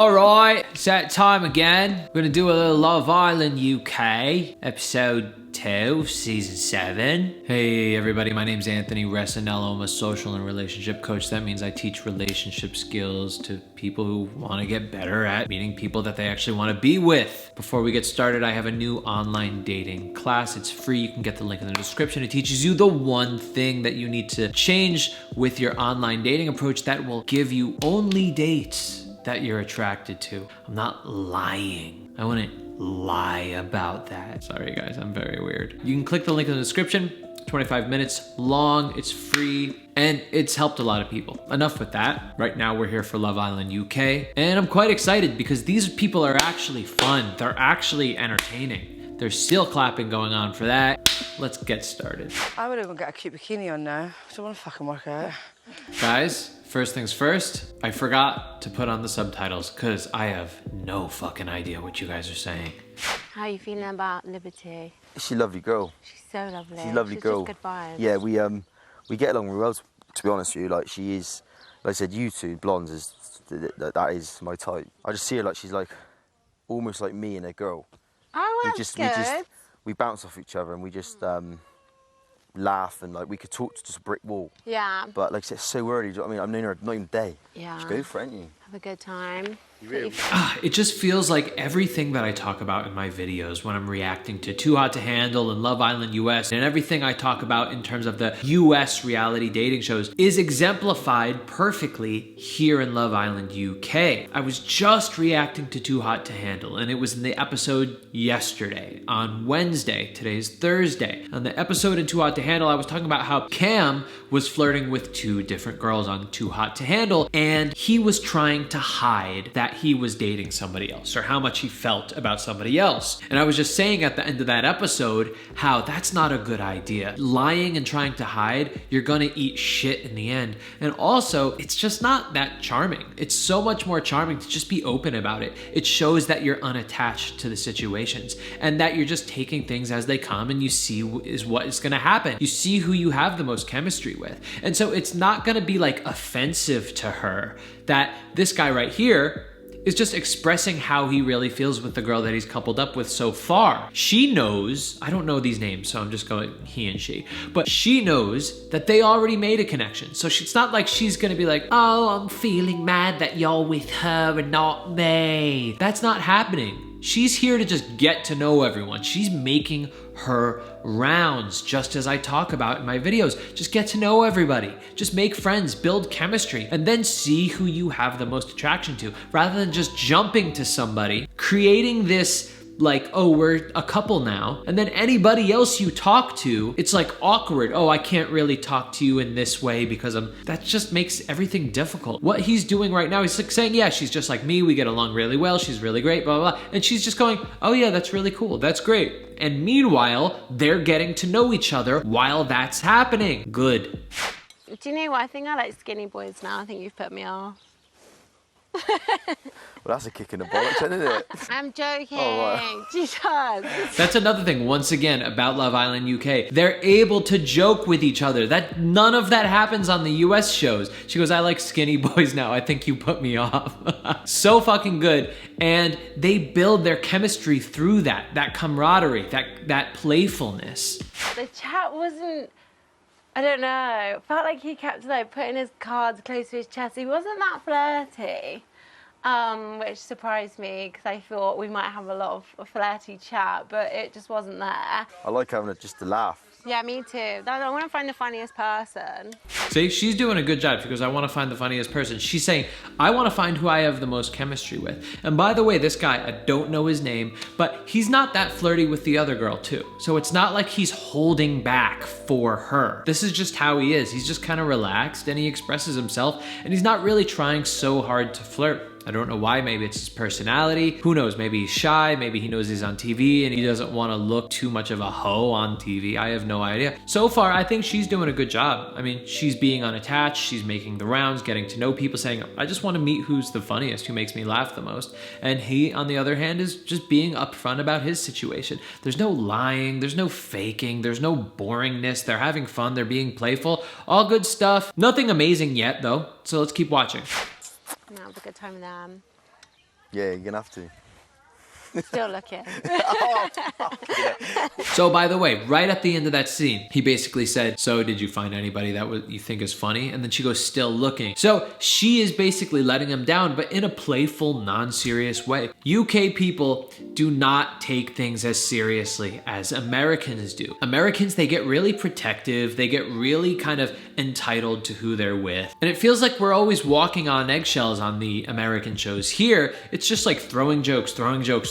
Alright, it's that time again. We're gonna do a little Love Island UK, episode 2, season 7. Hey everybody, my name's Anthony Resinello. I'm a social and relationship coach. That means I teach relationship skills to people who wanna get better at meeting people that they actually wanna be with. Before we get started, I have a new online dating class. It's free, you can get the link in the description. It teaches you the one thing that you need to change with your online dating approach that will give you only dates that you're attracted to. I'm not lying. I wouldn't lie about that. Sorry guys, I'm very weird. You can click the link in the description. 25 minutes long, it's free, and it's helped a lot of people. Enough with that. Right now we're here for Love Island UK, and I'm quite excited because these people are actually fun. They're actually entertaining. There's still clapping going on for that. Let's get started. I would even get a cute bikini on now. I don't want to fucking work out. Guys, first things first, I forgot to put on the subtitles because I have no fucking idea what you guys are saying. How are you feeling about Liberty? She's a lovely girl. She's so lovely. She's a lovely girl. Just good vibes. Yeah, we get along really well, to be honest with you. Like, she is, like I said, you two, blondes, that is my type. I just see her like she's like, almost like me and a girl. Oh, that's good. We bounce off each other and we just laugh and like we could talk to just a brick wall. Yeah. But like I said, it's so early. Do you know what I mean? I've known her not even a day. Yeah. Just go for it, ain't you? Have a good time. It just feels like everything that I talk about in my videos when I'm reacting to Too Hot to Handle and Love Island US and everything I talk about in terms of the US reality dating shows is exemplified perfectly here in Love Island UK. I was just reacting to Too Hot to Handle and it was in the episode yesterday on Wednesday. Today's Thursday. On the episode in Too Hot to Handle, I was talking about how Cam was flirting with 2 different girls on Too Hot to Handle and he was trying to hide that he was dating somebody else or how much he felt about somebody else. And I was just saying at the end of that episode how that's not a good idea. Lying and trying to hide, you're gonna eat shit in the end. And also, it's just not that charming. It's so much more charming to just be open about it. It shows that you're unattached to the situations and that you're just taking things as they come and you see is what is gonna happen. You see who you have the most chemistry with. And so it's not gonna be like offensive to her that this guy right here is just expressing how he really feels with the girl that he's coupled up with so far. She knows, I don't know these names, so I'm just going he and she, but she knows that they already made a connection. So it's not like she's gonna be like, oh, I'm feeling mad that you're with her and not me. That's not happening. She's here to just get to know everyone. She's making her rounds, just as I talk about in my videos. Just get to know everybody. Just make friends, build chemistry, and then see who you have the most attraction to, rather than just jumping to somebody, creating this like, oh, we're a couple now, and then anybody else you talk to, it's like awkward. Oh, I can't really talk to you in this way because that just makes everything difficult. What he's doing right now, he's like saying, yeah, she's just like me, we get along really well, she's really great, blah, blah, blah. And she's just going, oh yeah, that's really cool, that's great. And meanwhile, they're getting to know each other while that's happening. Good. Do you know what? I think I like skinny boys now. I think you've put me off. Well, that's a kick in the bollocks, isn't it? I'm joking. Oh, right. Jesus. That's another thing, once again, about Love Island UK. They're able to joke with each other. None of that happens on the US shows. She goes, I like skinny boys now. I think you put me off. So fucking good. And they build their chemistry through that camaraderie, that playfulness. The chat wasn't, I don't know. It felt like he kept like putting his cards close to his chest. He wasn't that flirty, which surprised me because I thought we might have a lot of flirty chat, but it just wasn't there. I like having just a laugh. Yeah, me too. I want to find the funniest person. See, she's doing a good job because I want to find the funniest person. She's saying, I want to find who I have the most chemistry with. And by the way, this guy, I don't know his name, but he's not that flirty with the other girl too. So it's not like he's holding back for her. This is just how he is. He's just kind of relaxed and he expresses himself and he's not really trying so hard to flirt. I don't know why, maybe it's his personality. Who knows, maybe he's shy, maybe he knows he's on TV and he doesn't want to look too much of a hoe on TV. I have no idea. So far, I think she's doing a good job. I mean, she's being unattached, she's making the rounds, getting to know people, saying, I just want to meet who's the funniest, who makes me laugh the most. And he, on the other hand, is just being upfront about his situation. There's no lying, there's no faking, there's no boringness. They're having fun, they're being playful, all good stuff. Nothing amazing yet though, so let's keep watching. Now have a good time with them. Yeah, you're gonna have to. Still looking. So by the way, right at the end of that scene, he basically said, so did you find anybody that you think is funny? And then she goes, still looking. So she is basically letting him down, but in a playful, non-serious way. UK people do not take things as seriously as Americans do. Americans, they get really protective. They get really kind of entitled to who they're with. And it feels like we're always walking on eggshells on the American shows. Here, it's just like throwing jokes.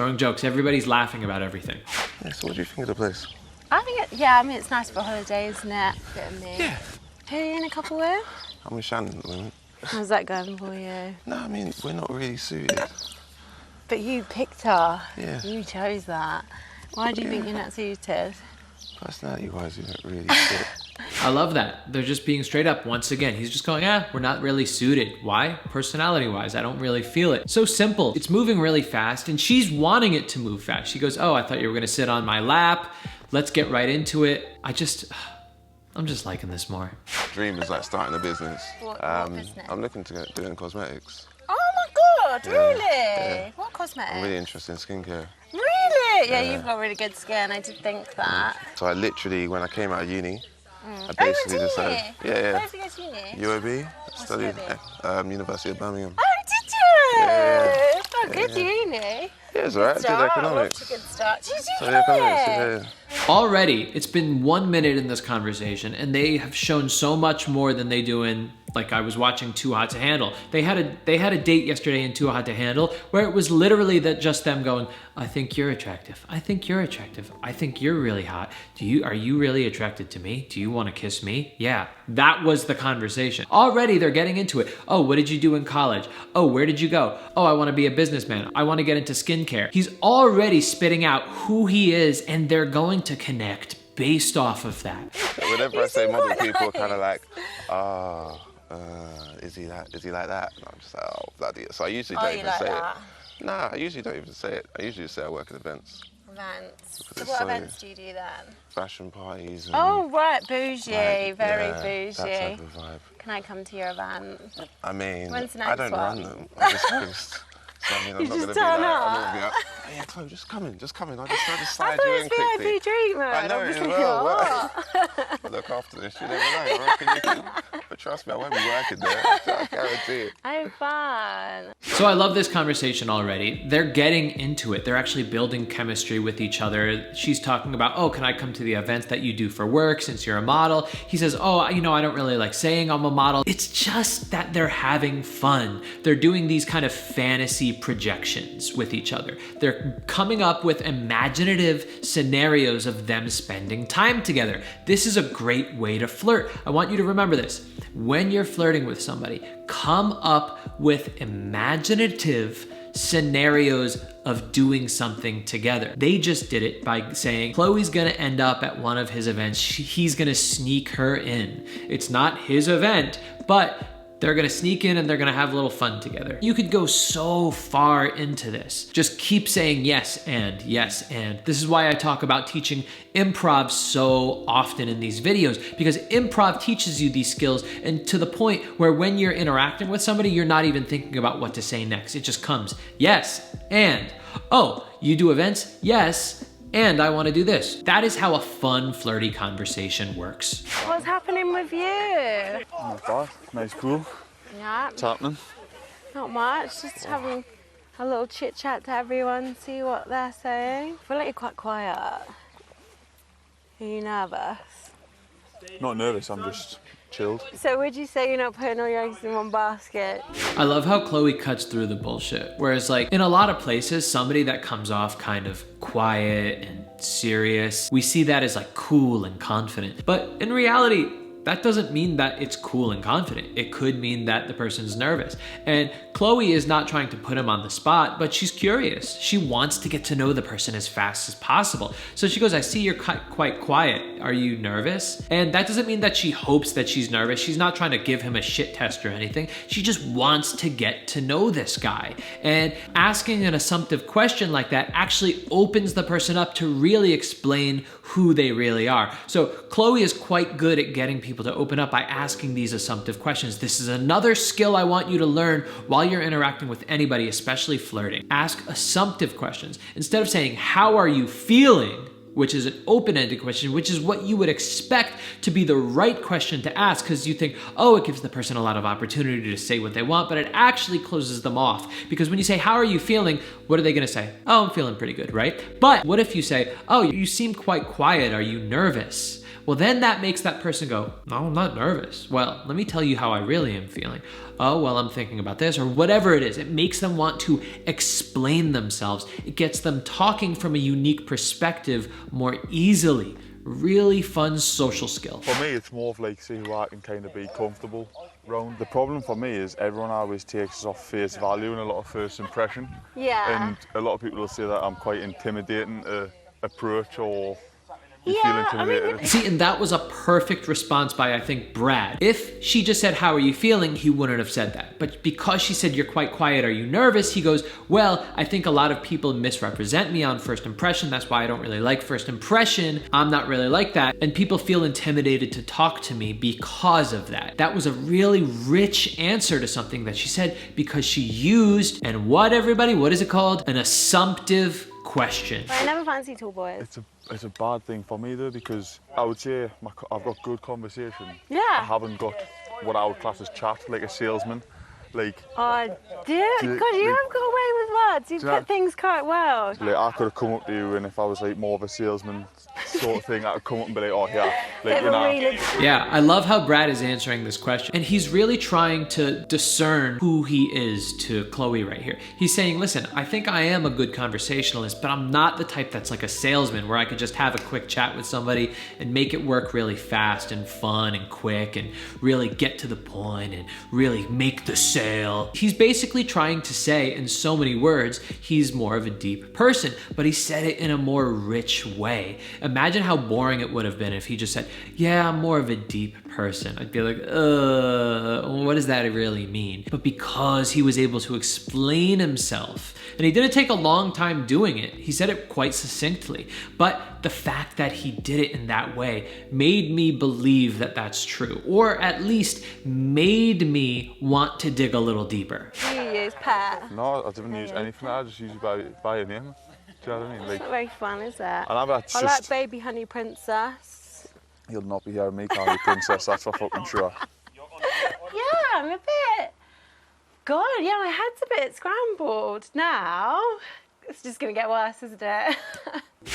Everybody's laughing about everything. Yeah, so what do you think of the place? I think, I mean, it's nice for a holiday, isn't it? Bit of me. Yeah. Who are you in a couple with? I'm with Shannon at the moment. How's that going for you? No, I mean, we're not really suited. But you picked her. Yeah. You chose that. Why do you think you're not suited? Personality-wise, we don't really fit. I love that. They're just being straight up. Once again, he's just going, we're not really suited. Why? Personality-wise, I don't really feel it. So simple. It's moving really fast, and she's wanting it to move fast. She goes, oh, I thought you were gonna sit on my lap. Let's get right into it. I'm just liking this more. Dream is like starting a business. What business? I'm looking to get doing cosmetics. Oh my God, really? Yeah. What cosmetics? I'm really interested in skincare. Really? Yeah, you've got really good skin. I did think that. So I literally, when I came out of uni, I basically decided, Where did you go to uni? UOB, studied UOB? University of Birmingham. Oh, did you? Yeah. Oh, good uni. Yeah, it's alright, I did Start. economics. What's a good start? Did you So do economics, it? yeah. Already, it's been 1 minute in this conversation, and they have shown so much more than they do in, like I was watching Too Hot to Handle. They had a date yesterday in Too Hot to Handle where it was literally that just them going, I think you're attractive. I think you're attractive. I think you're really hot. Are you really attracted to me? Do you want to kiss me? Yeah, that was the conversation. Already they're getting into it. Oh, what did you do in college? Oh, where did you go? Oh, I want to be a businessman. I want to get into skincare. He's already spitting out who he is, and they're going to connect based off of that. Whenever I say model, people are kind of like, is he like that? And I'm just like, oh, bloody. So I usually don't even say it. Nah, I usually don't even say it. I usually just say I work at events. Events. Because So what events do you do then? Fashion parties. And Oh, right, bougie. like, Very yeah, bougie. That type of vibe. Can I come to your event? I mean, When's the I next don't one? run them. I just host. So I mean, I'm You not just gonna be turn like, up? I'm gonna be like, oh yeah, Chloe, just come in. I just slide I thought you it in was quickly. VIP treatment. I know I'm it just as thinking, well. what? But look, after this, you never know. I reckon you can. But trust me, I won't be working there. I guarantee it. Oh, fun. So I love this conversation already. They're getting into it. They're actually building chemistry with each other. She's talking about, oh, can I come to the events that you do for work since you're a model? He says, oh, I don't really like saying I'm a model. It's just that they're having fun. They're doing these kind of fantasy projections with each other. They're coming up with imaginative scenarios of them spending time together. This is a great way to flirt. I want you to remember this. When you're flirting with somebody, come up with imaginative scenarios of doing something together. They just did it by saying, Chloe's gonna end up at one of his events. He's gonna sneak her in. It's not his event, but they're gonna sneak in and they're gonna have a little fun together. You could go so far into this. Just keep saying yes and yes and. This is why I talk about teaching improv so often in these videos, because improv teaches you these skills, and to the point where when you're interacting with somebody, you're not even thinking about what to say next. It just comes, yes and. Oh, you do events? Yes. And I want to do this. That is how a fun, flirty conversation works. What's happening with you? Not bad. Nice pool. Yeah, What's happening? not much. Just having a little chit chat to everyone, see what they're saying. I feel like you're quite quiet. Are you nervous? Not nervous, I'm just chilled. So would you say you're not putting all your eggs in one basket? I love how Chloe cuts through the bullshit. Whereas like in a lot of places, somebody that comes off kind of quiet and serious, we see that as like cool and confident. But in reality, that doesn't mean that it's cool and confident. It could mean that the person's nervous. And Chloe is not trying to put him on the spot, but she's curious. She wants to get to know the person as fast as possible. So she goes, I see you're quite quiet. Are you nervous? And that doesn't mean that she hopes that she's nervous. She's not trying to give him a shit test or anything. She just wants to get to know this guy. And asking an assumptive question like that actually opens the person up to really explain who they really are. So Chloe is quite good at getting people people to open up by asking these assumptive questions. This is another skill I want you to learn while you're interacting with anybody, especially flirting. Ask assumptive questions. Instead of saying, how are you feeling? Which is an open-ended question, which is what you would expect to be the right question to ask, because you think, oh, it gives the person a lot of opportunity to say what they want, but it actually closes them off. Because when you say, how are you feeling? What are they gonna say? Oh, I'm feeling pretty good, right? But what if you say, oh, you seem quite quiet, are you nervous? Well, then that makes that person go, no, I'm not nervous. Well, let me tell you how I really am feeling. Oh, well, I'm thinking about this, or whatever it is. It makes them want to explain themselves. It gets them talking from a unique perspective more easily. Really fun social skill. For me, it's more of like, see who I can kind of be comfortable around. The problem for me is everyone always takes us off face value and a lot of first impression. Yeah. And a lot of people will say that I'm quite intimidating to approach, or you feel Yeah, intimidated. See, and that was a perfect response by, I think, Brad. If she just said, how are you feeling? He wouldn't have said that. But because she said, you're quite quiet, are you nervous? He goes, well, I think a lot of people misrepresent me on first impression. That's why I don't really like first impression. I'm not really like that. And people feel intimidated to talk to me because of that. That was a really rich answer to something that she said, because she used, and what, everybody? What is it called? An assumptive question. I never fancied tall boys. It's a bad thing for me though, because I would say I've got good conversation. Yeah. I haven't got what I would class as chat, like a salesman. Like, Oh, dude, God, you have got away with words. You Do you know- put things quite well. like I could have come up to you, and if I was like more of a salesman sort of thing, I could come up and be like, oh yeah, like, you know. Yeah, I love how Brad is answering this question. And he's really trying to discern who he is to Chloe right here. He's saying, listen, I think I am a good conversationalist, but I'm not the type that's like a salesman where I could just have a quick chat with somebody and make it work really fast and fun and quick and really get to the point and really make the sale. He's basically trying to say in so many words, he's more of a deep person, but he said it in a more rich way. Imagine how boring it would have been if he just said, yeah, I'm more of a deep person. I'd be like, what does that really mean? But because he was able to explain himself, and he didn't take a long time doing it, he said it quite succinctly, but the fact that he did it in that way made me believe that that's true, or at least made me want to dig a little deeper. You use Pat. No, I didn't use anything. I just use it by a name. Do you know what I mean? It's Like, not very fun, is it? and I've I just, like Baby Honey Princess. You'll not be hearing me call you princess, that's for fucking sure. Yeah, I'm a bit... God, yeah, my head's a bit scrambled now. It's just gonna get worse, isn't it?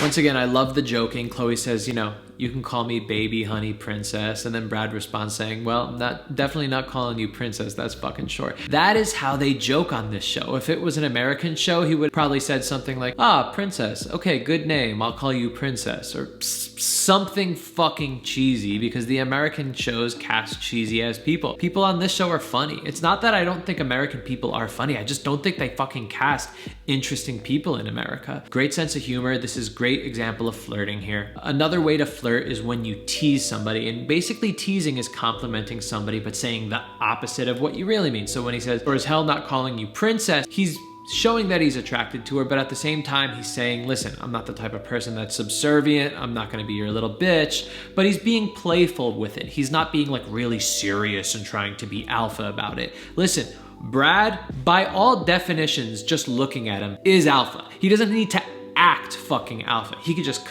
Once again, I love the joking. Chloe says, you know, you can call me baby honey princess. And then Brad responds saying, well, definitely not calling you princess. That's fucking short. That is how they joke on this show. If it was an American show, he would probably said something like, princess. Okay, good name. I'll call you princess. Or something fucking cheesy, because the American shows cast cheesy ass people. People on this show are funny. It's not that I don't think American people are funny. I just don't think they fucking cast interesting people in America. Great sense of humor. This is great example of flirting here. Another way to flirt is when you tease somebody, and basically teasing is complimenting somebody but saying the opposite of what you really mean. So when he says, or as hell not calling you princess, he's showing that he's attracted to her, but at the same time he's saying, listen, I'm not the type of person that's subservient, I'm not gonna be your little bitch, but he's being playful with it. He's not being like really serious and trying to be alpha about it. Listen, Brad, by all definitions, just looking at him, is alpha. He doesn't need to act fucking alpha. He could just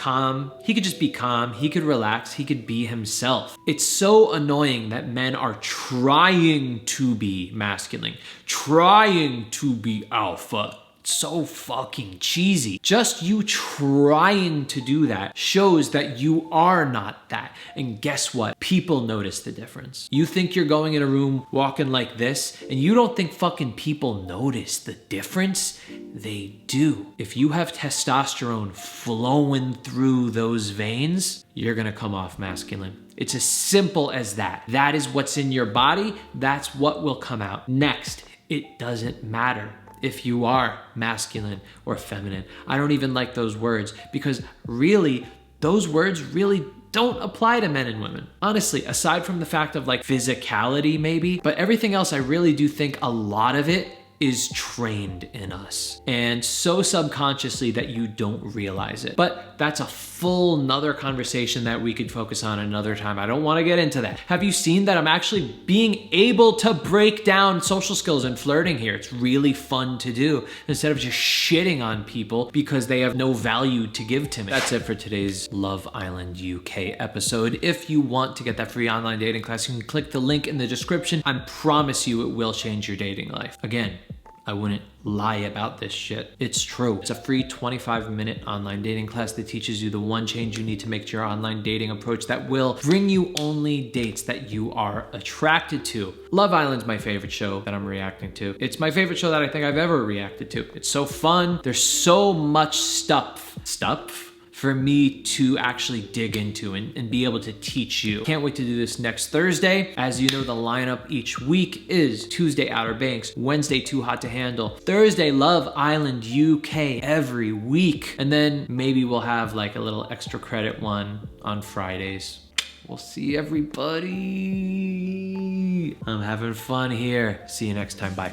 be calm, he could relax, he could be himself. It's so annoying that men are trying to be masculine, trying to be alpha. So fucking cheesy. Just you trying to do that shows that you are not that. And guess what? People notice the difference. You think you're going in a room walking like this, and you don't think fucking people notice the difference? They do. If you have testosterone flowing through those veins, you're gonna come off masculine. It's as simple as that. That is what's in your body. That's what will come out. Next, it doesn't matter if you are masculine or feminine. I don't even like those words, because really, those words really don't apply to men and women. Honestly, aside from the fact of like physicality maybe, but everything else, I really do think a lot of it is trained in us, and so subconsciously that you don't realize it. But that's a full nother conversation that we could focus on another time. I don't want to get into that. Have you seen that I'm actually being able to break down social skills and flirting here? It's really fun to do instead of just shitting on people because they have no value to give to me. That's it for today's Love Island UK episode. If you want to get that free online dating class, you can click the link in the description. I promise you it will change your dating life. Again, I wouldn't lie about this shit. It's true. It's a free 25-minute online dating class that teaches you the one change you need to make to your online dating approach that will bring you only dates that you are attracted to. Love Island's my favorite show that I'm reacting to. It's my favorite show that I think I've ever reacted to. It's so fun. There's so much stuff for me to actually dig into and be able to teach you. Can't wait to do this next Thursday. As you know, the lineup each week is Tuesday, Outer Banks, Wednesday, Too Hot to Handle, Thursday, Love Island UK every week. And then maybe we'll have like a little extra credit one on Fridays. We'll see everybody. I'm having fun here. See you next time. Bye.